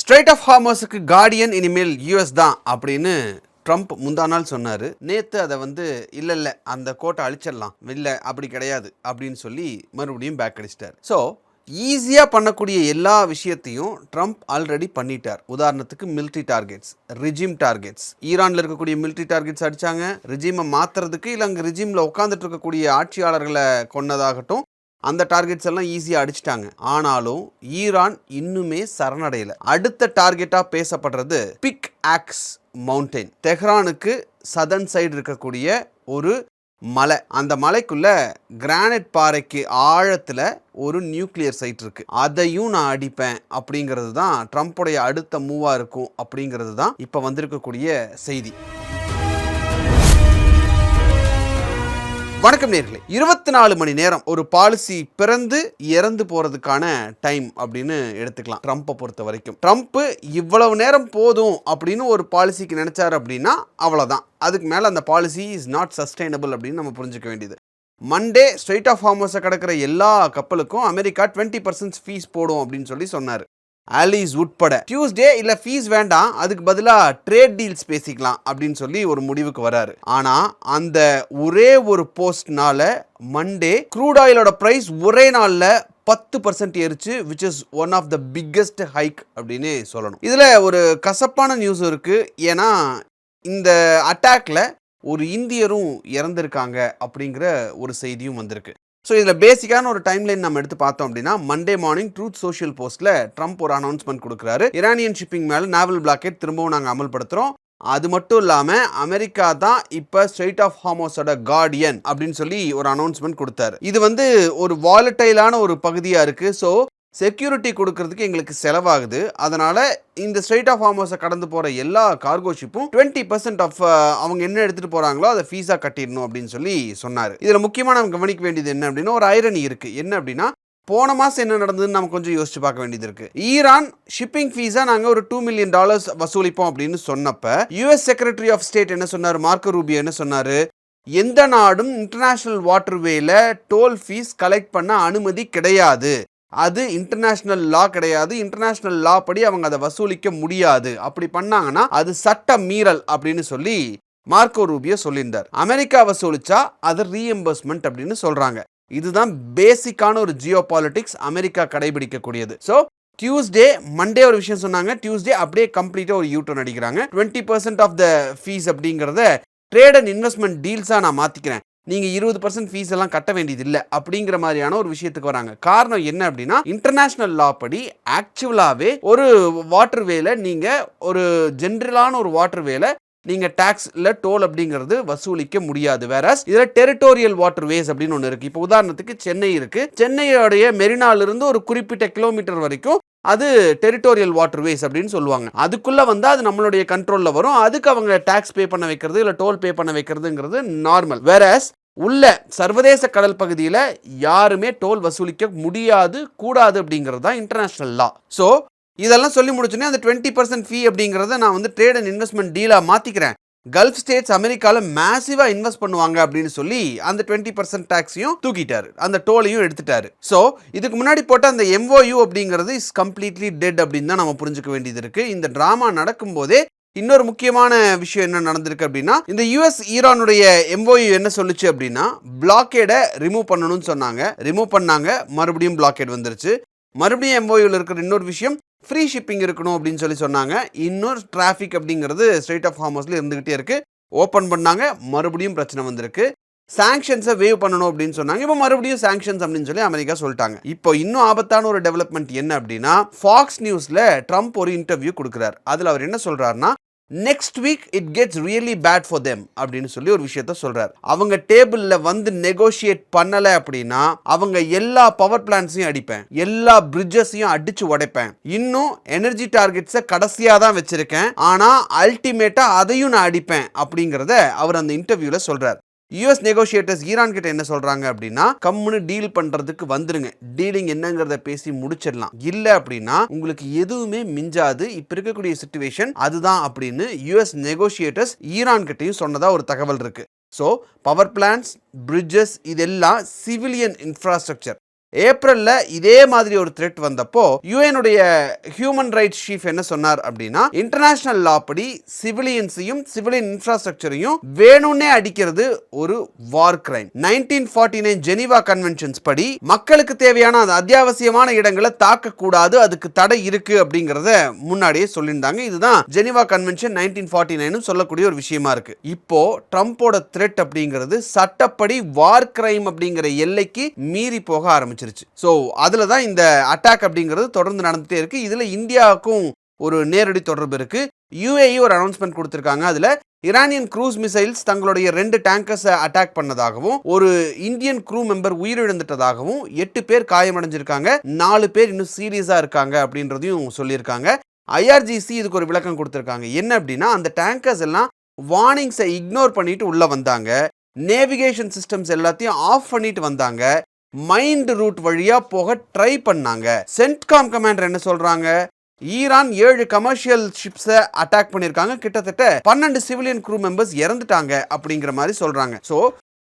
Straight of ஹார்மஸுக்கு Guardian இனிமேல் US தான் அப்படின்னு ட்ரம்ப் முந்தா நாள் சொன்னார். நேற்று அதை இல்லை அந்த கோட்டை அழிச்சிடலாம், இல்லை அப்படி கிடையாது அப்படின்னு சொல்லி மறுபடியும் பேக் அடிச்சிட்டார். ஸோ ஈஸியாக பண்ணக்கூடிய எல்லா விஷயத்தையும் ட்ரம்ப் ஆல்ரெடி பண்ணிட்டார். உதாரணத்துக்கு மிலிட்ரி டார்கெட்ஸ், ரிஜிம் டார்கெட்ஸ், ஈரானில் இருக்கக்கூடிய மிலிட்ரி டார்கெட்ஸ் அடித்தாங்க. ரிஜிமை மாற்றுறதுக்கு இல்லை அங்கே ரிஜிமில் உட்காந்துட்டு இருக்கக்கூடிய ஆட்சியாளர்களை கொன்னதாகட்டும், அந்த டார்கெட்ஸ் எல்லாம் ஈஸியாக அடிச்சிட்டாங்க. ஆனாலும் ஈரான் இன்னுமே சரணடையலை. அடுத்த டார்கெட்டாக பேசப்படுறது பிக் ஆக்ஸ் மவுண்டைன். தெஹ்ரானுக்கு சதர்ன் சைடு இருக்கக்கூடிய ஒரு மலை. அந்த மலைக்குள்ள கிரானைட் பாறைக்கு ஆழத்துல ஒரு நியூக்ளியர் சைட் இருக்கு. அதையும் நான் அடிப்பேன் அப்படிங்கிறது தான் ட்ரம்ப்புடைய அடுத்த மூவா இருக்கும் அப்படிங்கிறது தான் இப்ப வந்திருக்கக்கூடிய செய்தி. வணக்கம் நேர்களே. 24 மணி நேரம் ஒரு பாலிசி பிறந்து இறந்து போறதுக்கான டைம் அப்படின்னு எடுத்துக்கலாம். ட்ரம்ப்பை பொறுத்த வரைக்கும் ட்ரம்ப் இவ்வளவு நேரம் போதும் அப்படின்னு ஒரு பாலிசிக்கு நினைச்சாரு அப்படின்னா அவ்வளவுதான். அதுக்கு மேல அந்த பாலிசி இஸ் நாட் சஸ்டைனபிள் அப்படின்னு நம்ம புரிஞ்சுக்க வேண்டியது. மண்டே ஸ்ட்ரைட் ஆஃப் ஹார்மஸை கடக்கிற எல்லா கப்பலுக்கும் அமெரிக்கா 20% ஃபீஸ் போடும் அப்படின்னு சொல்லி சொன்னார். ஆலிஸ் உட்பட. டியூஸ்டே இல்ல ஃபீஸ் வேண்டாம், அதுக்கு பதிலாக ட்ரேட் டீல்ஸ் பேசிக்கலாம் அப்படின்னு சொல்லி ஒரு முடிவுக்கு வராரு. ஆனா அந்த ஒரே ஒரு போஸ்ட்னால மண்டே க்ரூட் ஆயிலோட பிரைஸ் ஒரே நாள்ல 10% ஏறிச்சு, which is one of the biggest hike அப்படின்னு சொல்லணும். இதுல ஒரு கசப்பான நியூஸ் இருக்கு. ஏன்னா இந்த அட்டாக்ல ஒரு இந்தியரும் இறந்திருக்காங்க அப்படிங்கிற ஒரு செய்தியும் வந்திருக்கு. ஸோ இதில் பேசிக்கான ஒரு டைம்லைன் நம்ம எடுத்து பார்த்தோம் அப்படின்னா, மண்டே மார்னிங் ட்ரூத் சோஷியல் போஸ்ட்டில் ட்ரம்ப் ஒரு அனௌன்ஸ்மெண்ட் கொடுக்குறாரு. இரானியன் ஷிப்பிங் மேலே நேவல் பிளாக்கெட் திரும்பவும் நாங்கள் அமல்படுத்துகிறோம். அது மட்டும் இல்லாமல் அமெரிக்கா தான் இப்போ ஸ்ட்ரைட் ஆஃப் ஹார்மஸோட கார்டியன் அப்படின்னு சொல்லி ஒரு அனௌன்ஸ்மெண்ட் கொடுத்தாரு. இது ஒரு வாலட்டைலான ஒரு பகுதியாக இருக்குது. ஸோ செக்யூரிட்டி கொடுக்கறதுக்கு எங்களுக்கு செலவாகுது. அதனால இந்த ஸ்ட்ரைட் ஆஃப் ஹார்மஸை கடந்து போற எல்லா கார்கோ ஷிப்பும் 20% ஆஃப் அவங்க என்ன எடுத்துட்டு போறாங்களோ அதை ஃபீஸா கட்டிடணும் அப்படின்னு சொல்லி சொன்னாரு. இதுல முக்கியமா நம்ம கவனிக்க வேண்டியது என்ன அப்படின்னா, ஒரு ஐரணி இருக்கு. என்ன அப்படின்னா, போன மாசம் என்ன நடந்ததுன்னு நம்ம கொஞ்சம் யோசிச்சு பார்க்க வேண்டியது இருக்கு. ஈரான் ஷிப்பிங் ஃபீஸா நாங்க ஒரு $2 million வசூலிப்போம் அப்படின்னு சொன்னப்ப யுஎஸ் செக்ரட்டரி ஆஃப் ஸ்டேட் என்ன சொன்னாரு, மார்க்கோ ரூபியோ என்ன சொன்னாரு, எந்த நாடும் இன்டர்நேஷனல் வாட்டர்வேல டோல் ஃபீஸ் கலெக்ட் பண்ண அனுமதி கிடையாது, அது இன்டர்நேஷனல் லா கிடையாது, இன்டர்நேஷனல் லா படி அவங்க அதை வசூலிக்க முடியாது, அப்படி பண்ணாங்கன்னா அது சட்ட மீறல் அப்படின்னு சொல்லி மார்க்கோ ரூபியோ சொல்லியிருந்தார். அமெரிக்கா வசூலிச்சா அது ரீஎம்பர்ஸ்மெண்ட் அப்படின்னு சொல்றாங்க. இதுதான் பேசிக்கான ஒரு ஜியோ பாலிட்டிக்ஸ் அமெரிக்கா கடைபிடிக்கக்கூடியது. ஸோ டியூஸ்டே மண்டே ஒரு விஷயம் சொன்னாங்க, டியூஸ்டே அப்படியே கம்ப்ளீட்டா ஒரு யூட்டர்ன் அடிக்கிறாங்க. 20% ஆஃப் த ஃபீஸ் அப்படிங்கிறத ட்ரேட் அண்ட் இன்வெஸ்ட்மெண்ட் டீல்ஸா நான் மாத்திக்கிறேன், நீங்க 20% ஃபீஸ் எல்லாம் கட்ட வேண்டியது இல்லை அப்படிங்கிற மாதிரியான ஒரு விஷயத்துக்கு வராங்க. காரணம் என்ன அப்படின்னா, இன்டர்நேஷனல் லா படி ஆக்சுவலாவே ஒரு வாட்டர் வேல நீங்க ஒரு ஜென்ரலான ஒரு வாட்டர் வேல நீங்க டாக்ஸ் இல்ல டோல் அப்படிங்கிறது வசூலிக்க முடியாது. வேற இதுல டெரிட்டோரியல் வாட்டர் வேஸ் அப்படின்னு ஒன்று இருக்கு. இப்போ உதாரணத்துக்கு சென்னை இருக்கு. சென்னையோடைய மெரினால இருந்து ஒரு குறிப்பிட்ட கிலோமீட்டர் வரைக்கும் அது டெரிட்டோரியல் வாட்டர் வேஸ் அப்படின்னு சொல்லுவாங்க. அதுக்குள்ள அது நம்மளுடைய கண்ட்ரோல்ல வரும். அதுக்கு அவங்க டாக்ஸ் பே பண்ண வைக்கிறது இல்ல டோல் பே பண்ண வைக்கிறதுங்கிறது நார்மல். வேறஸ் உள்ள சர்வதேச கடல் பகுதியில் யாருமே டோல் வசூலிக்க முடியாது, கூடாது அப்படிங்கிறது தான் இன்டர்நேஷனல் லா. ஸோ இதெல்லாம் சொல்லி முடிச்சோன்னே அந்த 20% ஃபீ அப்படிங்கிறத நான் ட்ரேட் அண்ட் இன்வெஸ்ட்மெண்ட் டீலா மாத்திக்கிறேன், கல்ஃப் ஸ்டேட்ஸ் அமெரிக்காவில் மேசிவா இன்வெஸ்ட் பண்ணுவாங்க அப்படின்னு சொல்லி அந்த 20% டாக்ஸையும் தூக்கிட்டாரு, அந்த டோலையும் எடுத்துட்டாரு. ஸோ இதுக்கு முன்னாடி போட்ட அந்த MOU அப்படிங்கிறது இஸ் கம்ப்ளீட்லி டெட் அப்படின்னு தான் நம்ம புரிஞ்சுக்க வேண்டியது இருக்கு. இந்த டிராமா நடக்கும் போதே இன்னொரு முக்கியமான விஷயம் என்ன நடந்திருக்கு அப்படின்னா, இந்த யுஎஸ் ஈரானுடைய MOU என்ன சொல்லுச்சு அப்படின்னா, பிளாக்கேடை ரிமூவ் பண்ணணும்னு சொன்னாங்க, ரிமூவ் பண்ணாங்க, மறுபடியும் பிளாக்கேட் வந்துருச்சு. மறுபடியும் MOUல இருக்கிற இன்னொரு விஷயம் ஃப்ரீ ஷிப்பிங் இருக்கணும் அப்படின்னு சொல்லி சொன்னாங்க. இன்னொரு டிராஃபிக் அப்படிங்கிறது ஸ்ட்ரைட் ஆஃப் ஹார்மஸ்ல இருந்துகிட்டே இருக்கு. ஓப்பன் பண்ணாங்க, மறுபடியும் பிரச்சனை வந்திருக்கு. சாங்ஷன்ஸை வேவ் பண்ணணும் அப்படின்னு சொன்னாங்க. இப்போ மறுபடியும் சாங்ஷன்ஸ் அப்படின்னு சொல்லி அமெரிக்கா சொல்லிட்டாங்க. இப்போ இன்னும் ஆபத்தான ஒரு டெவலப்மெண்ட் என்ன அப்படின்னா, ஃபாக்ஸ் நியூஸ்ல ட்ரம்ப் ஒரு இன்டர்வியூ கொடுக்குறாரு. அதுல அவர் என்ன சொல்றாருன்னா, next week it gets really bad for them அப்படின்னு சொல்லி ஒரு விஷயத்த சொல்றாரு. அவங்க டேபிள்ல நெகோஷியேட் பண்ணல அப்படின்னா அவங்க எல்லா பவர் பிளான்ட்ஸையும் அடிப்பேன், எல்லா பிரிட்ஜஸையும் அடிச்சு உடைப்பேன், இன்னும் எனர்ஜி டார்கெட்ஸை கடைசியா தான் வச்சிருக்கேன், ஆனா அல்டிமேட்டா அதையும் நான் அடிப்பேன் அப்படிங்கறத அவர் அந்த இன்டர்வியூல சொல்றாரு. யூஎஸ் நெகோஷியேட்டர்ஸ் ஈரான் கிட்ட என்ன சொல்றாங்க அப்படின்னா, கம்முன்னு டீல் பண்றதுக்கு வந்துருங்க, டீலிங் என்னங்கிறத பேசி முடிச்சிடலாம், இல்ல அப்படின்னா உங்களுக்கு எதுவுமே மிஞ்சாது, இப்ப இருக்கக்கூடிய சிச்சுவேஷன் அதுதான் அப்படின்னு யூஎஸ் நெகோஷியேட்டர்ஸ் ஈரான் கிட்டையும் சொன்னதா ஒரு தகவல் இருக்கு. ஸோ பவர் பிளான்ட்ஸ், பிரிட்ஜஸ் இதெல்லாம் சிவிலியன் இன்ஃப்ராஸ்ட்ரக்சர், ஏப்ரல்ல இதே மாதிரி ஒரு த்ரெட் வந்தப்போ யுஎனுடைய ஹியூமன் ரைட்ஸ் சீஃப் என்ன சொன்னார் அப்படின்னா, இன்டர்நேஷனல் லா படி சிவிலியன்ஸையும் சிவிலியன் இன்ஃப்ராஸ்ட்ரக்சரையும் வேணும்னே அடிக்கிறது ஒரு வார் கிரைம். 1949 ஜெனீவா கன்வென்ஷன்ஸ் படி மக்களுக்கு தேவையான அத்தியாவசியமான இடங்களை தாக்க கூடாது, அதுக்கு தடை இருக்கு அப்படிங்கறத முன்னாடியே சொல்லியிருந்தாங்க. இதுதான் ஜெனீவா கன்வென்ஷன் 1949 சொல்லக்கூடிய ஒரு விஷயமா இருக்கு. இப்போ ட்ரம்போட த்ரெட் அப்படிங்கிறது சட்டப்படி வார் கிரைம் அப்படிங்கிற எல்லைக்கு மீறி போக ஆரம்பிச்சிருச்சு. சோ அதுல தான் இந்த அட்டாக் அப்படிங்கிறது தொடர்ந்து நடந்துட்டே இருக்கு. இதுல இந்தியாவுக்கும் ஒரு நேரடி தொடர்பு இருக்கு. யுஏஇ ஒரு அனௌன்ஸ்மெண்ட் கொடுத்திருக்காங்க. அதுல ஈரானியன் க்ரூஸ் மிசைல்ஸ் தங்களுடைய 2 டேங்கர்ஸை அட்டாக் பண்ணதாகவும் ஒரு இந்தியன் க்ரூ மெம்பர் உயிரிழந்துட்டதாகவும் 8 பேர் காயமடைஞ்சிருக்காங்க, 4 பேர் இன்னும் சீரியஸா இருக்காங்க அப்படின்றதையும் சொல்லியிருக்காங்க. ஐஆர்ஜிசி இதுக்கு ஒரு விளக்கம் கொடுத்திருக்காங்க. என்ன அப்படின்னா, அந்த டேங்கர்ஸ் எல்லாம் வார்னிங்ஸை இக்னோர் பண்ணிட்டு உள்ள வந்தாங்க, நேவிகேஷன் சிஸ்டம்ஸ் எல்லாத்தையும் ஆஃப் பண்ணிட்டு வந்தாங்க, மைண்ட் ரூட் வழியா போக ட்ரை பண்ணாங்க. சென்ட்காம் கமாண்டர் என்ன சொல்றாங்க, ஈரான் 7 கமர்ஷியல் ஷிப்ஸை அட்டாக் பண்ணிருக்காங்க, கிட்டத்தட்ட 12 சிவிலியன் க்ரூ மெம்பர்ஸ் இறந்துட்டாங்க அப்படிங்கிற மாதிரி சொல்றாங்க. சோ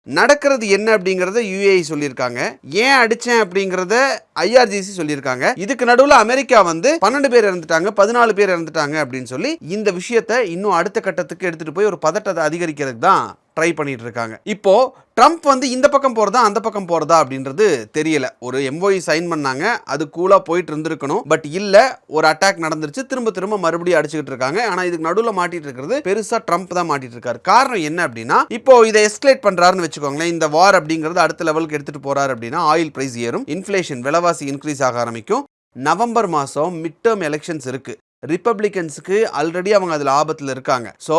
நடக்கிறது என்ன அப்படிங்கறத யுஏஇ சொல்லியிருக்காங்க, ஏன் அடிச்சேன் அப்படிங்கறத ஐஆர்ஜிசி சொல்லியிருக்காங்க. இதுக்கு நடுவுல அமெரிக்கா 12 பேர் இறந்துட்டாங்க, 14 பேர் இறந்துட்டாங்க அப்படின்னு சொல்லி இந்த விஷயத்தை இன்னும் அடுத்த கட்டத்துக்கு எடுத்துட்டு போய் ஒரு பதட்டத்தை அதிகரிக்கிறதுக்கு தான் ட்ரை பண்ணிட்டு இருக்காங்க. இப்போ ட்ரம்ப் இந்த பக்கம் போறதா அந்த பக்கம் போறதா அப்படின்றது தெரியல. ஒரு எம்ஓஇ சைன் பண்ணாங்க, அது கூலா போயிட்டு இருந்திருக்கணும். பட் இல்ல, ஒரு அட்டாக் நடந்துருச்சு, திரும்ப திரும்ப மறுபடியும் அடிச்சுக்கிட்டு இருக்காங்க. ஆனா இதுக்கு நடுவுல மாட்டிட்டு இருக்கிறது பெருசா ட்ரம்ப் தான் மாட்டிட்டு இருக்காரு. காரணம் என்ன அப்படின்னா, இப்போ இதை எஸ்கலேட் பண்றாருன்னு வச்சுக்கோங்களேன், இந்த வார் அப்படிங்கிறது அடுத்த லெவலுக்கு எடுத்துட்டு போறாரு அப்படின்னா ஆயில் பிரைஸ் ஏறும், இன்ஃப்ளேஷன் விலைவாசி இன்க்ரீஸ் ஆக ஆரம்பிக்கும். நவம்பர் மாசம் மிட் டேர்ம் எலெக்ஷன்ஸ் இருக்கு. ரிப்பப்ளிகன்ஸுக்கு ஆல்ரெடி அவங்க அதுல ஆபத்துல இருக்காங்க. சோ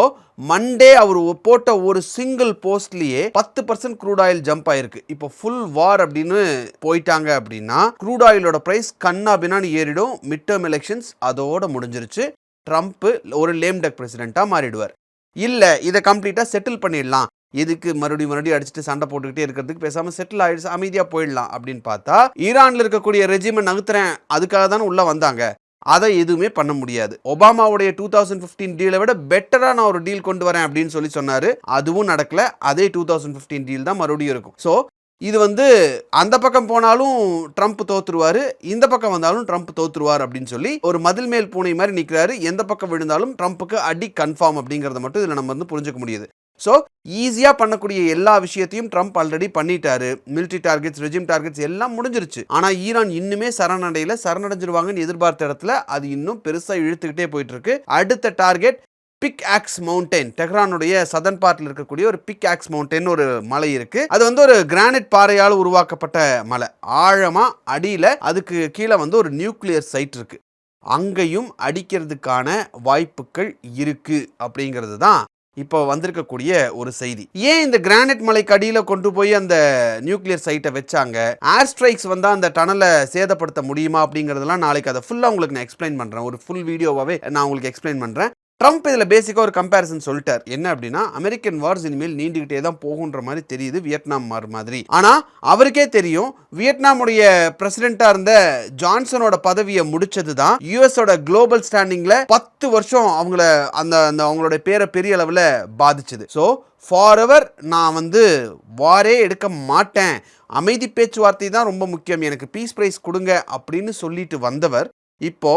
மண்டே அவர் போட்ட ஒரு சிங்கிள் போஸ்ட்லயே 10% க்ரூட் ஆயில் ஜம்ப் ஆயிருக்கு. இப்போ ஃபுல் வார் அப்படின்னு போயிட்டாங்க அப்படின்னா க்ரூட் ஆயிலோட பிரைஸ் கண்ணா பின்னான்னு ஏறிடும். மிட் டேர்ம் எலெக்ஷன்ஸ் அதோட முடிஞ்சிருச்சு. ட்ரம்ப் ஒரு லேம் டக் பிரசிடென்ட்டா மாறிடுவார். இல்ல இதை கம்ப்ளீட்டா செட்டில் பண்ணிடலாம், எதுக்கு மறுபடியும் அடிச்சுட்டு சண்டை போட்டுக்கிட்டே இருக்கிறதுக்கு பேசாம செட்டில் ஆயிடுச்சு, அமைதியா போயிடலாம் அப்படின்னு பார்த்தா, ஈரான்ல இருக்கக்கூடிய ரெஜிமை நகர்த்துறேன் அதுக்காக தானே உள்ள வந்தாங்க, அதை எதுவுமே பண்ண முடியாது. ஒபாமாவுடைய 2015 டீலை விட பெட்டரா நான் ஒரு டீல் கொண்டு வரேன் அப்படின்னு சொல்லி சொன்னாரு, அதுவும் நடக்கல. அதே 2015 டீல் தான் மறுபடியும் இருக்கும். சோ இது அந்த பக்கம் போனாலும் ட்ரம்ப் தோத்துருவாரு, இந்த பக்கம் வந்தாலும் ட்ரம்ப் தோத்துருவார் அப்படின்னு சொல்லி ஒரு மதில் மேல் பூனை மாதிரி நிக்கிறாரு. எந்த பக்கம் விழுந்தாலும் ட்ரம்ப்புக்கு அடி கன்ஃபார்ம் அப்படிங்கறத மட்டும் இதுல நம்ம புரிஞ்சுக்க முடியுது. ஸோ ஈஸியாக பண்ணக்கூடிய எல்லா விஷயத்தையும் ட்ரம்ப் ஆல்ரெடி பண்ணிட்டாரு. மிலிட்ரி டார்கெட்ஸ், ரெஜிம் டார்கெட்ஸ் எல்லாம் முடிஞ்சிருச்சு. ஆனால் ஈரான் இன்னுமே சரணடைஞ்சிருவாங்கன்னு எதிர்பார்த்த இடத்துல அது இன்னும் பெருசாக இழுத்துக்கிட்டே போயிட்டு இருக்கு. அடுத்த டார்கெட் பிக் ஆக்ஸ் மவுண்டைன், டெஹ்ரானுடைய சதன் பார்ட்ல இருக்கக்கூடிய ஒரு பிக் ஆக்ஸ் மவுண்டைன் ஒரு மலை இருக்கு. அது ஒரு கிரானைட் பாறையால் உருவாக்கப்பட்ட மலை. ஆழமா அடியில அதுக்கு கீழே ஒரு நியூக்ளியர் சைட் இருக்கு. அங்கேயும் அடிக்கிறதுக்கான வாய்ப்புகள் இருக்கு அப்படிங்கிறது தான் இப்போ வந்திருக்கக்கூடிய ஒரு செய்தி. ஏன் இந்த கிரானைட் மலைக்கு அடியில கொண்டு போய் அந்த நியூக்ளியர் சைட்டை வச்சாங்க, ஏர் ஸ்ட்ரைக்ஸ் அந்த டனலை சேதப்படுத்த முடியுமா அப்படிங்கறதெல்லாம் நாளைக்கு அதை ஃபுல்லா உங்களுக்கு நான் எக்ஸ்பிளைன் பண்றேன். ஒரு ஃபுல் வீடியோவாவே நான் உங்களுக்கு எக்ஸ்பிளைன் பண்றேன். ட்ரம்ப் இதில் பேசிக்காக ஒரு கம்பேரிசன் சொல்லிட்டார். என்ன அப்படின்னா, அமெரிக்கன் வார்ஸ் இனிமேல் நீண்டுகிட்டே தான் போகுன்ற மாதிரி தெரியுது, வியட்நாம் வார் மாதிரி. ஆனால் அவருக்கே தெரியும், வியட்நாமுடைய பிரசிடென்ட்டாக இருந்த ஜான்சனோட பதவியை முடிச்சது தான் யூஎஸோட குளோபல் ஸ்டாண்டிங்கில் 10 வருஷம் அவங்கள அந்த அவங்களோட பேரை பெரிய அளவில் பாதிச்சது. ஸோ ஃபாரெவர் நான் வாரே எடுக்க மாட்டேன், அமைதி பேச்சுவார்த்தை தான் ரொம்ப முக்கியம், எனக்கு பீஸ் பிரைஸ் கொடுங்க அப்படின்னு சொல்லிட்டு வந்தவர் இப்போ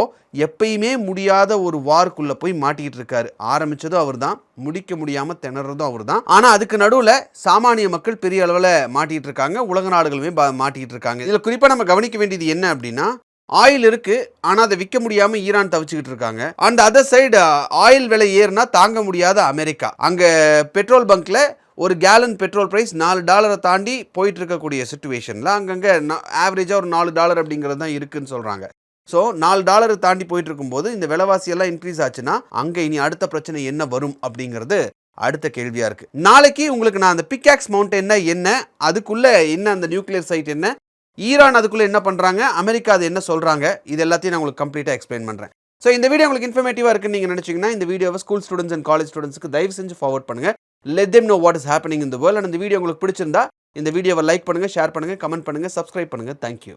எப்பயுமே முடியாத ஒரு வார்க்குள்ள போய் மாட்டிக்கிட்டு இருக்காரு. ஆரம்பிச்சதும் அவர் தான், முடிக்க முடியாம திணறதும் அவர் தான். ஆனா அதுக்கு நடுவுல சாமானிய மக்கள் பெரிய அளவுல மாட்டிக்கிட்டு இருக்காங்க, உலக நாடுகளுமே மாட்டிக்கிட்டு இருக்காங்க. இதுல குறிப்பா நம்ம கவனிக்க வேண்டியது என்ன அப்படின்னா, ஆயில் இருக்கு, ஆனா அதை விற்க முடியாம ஈரான் தவிச்சுக்கிட்டு இருக்காங்க. அந்த அதர் சைடு ஆயில் விலை ஏறினா தாங்க முடியாத அமெரிக்கா. அங்க பெட்ரோல் பங்க்ல ஒரு கேலன் பெட்ரோல் பிரைஸ் $4 தாண்டி போயிட்டு இருக்கக்கூடிய சிச்சுவேஷன்ல அங்கங்க ஆவரேஜா ஒரு $4 அப்படிங்கிறது தான் இருக்குன்னு சொல்றாங்க. ஸோ $4 தாண்டி போயிட்டு இருக்கும்போது இந்த விலைவாசி எல்லாம் இன்க்ரீஸ் ஆச்சுன்னா அங்கே இனி அடுத்த பிரச்சனை என்ன வரும் அப்படிங்கிறது அடுத்த கேள்வியா இருக்கு. நாளைக்கு உங்களுக்கு நான் அந்த பிக்காக்ஸ் மவுண்டன் என்ன, அதுக்குள்ள என்ன அந்த நியூக்ளியர் சைட் என்ன, ஈரான் அதுக்குள்ள என்ன பண்றாங்க, அமெரிக்கா அது என்ன சொல்றாங்க, இது எல்லாத்தையும் நான் உங்களுக்கு கம்ப்ளீட்டா எக்ஸ்பிளைன் பண்றேன். ஸோ இந்த வீடியோ உங்களுக்கு இன்ஃபர்மேட்டிவா இருக்குன்னு நீங்க நினைச்சீங்கன்னா இந்த வீடியோவை ஸ்கூல் ஸ்டூடெண்ட்ஸ் அண்ட் காலேஜ் ஸ்டூடெண்ட்ஸ்க்கு தயவு செஞ்சு ஃபார்வர்ட் பண்ணுங்க. Let them know what is happening in the world. And இந்த வீடியோ உங்களுக்கு பிடிச்சிருந்தா இந்த வீடியோவை லைக் பண்ணுங்க, ஷேர் பண்ணுங்க, கமெண்ட் பண்ணுங்க, சப்ஸ்கிரைப் பண்ணுங்க. தேங்க்யூ.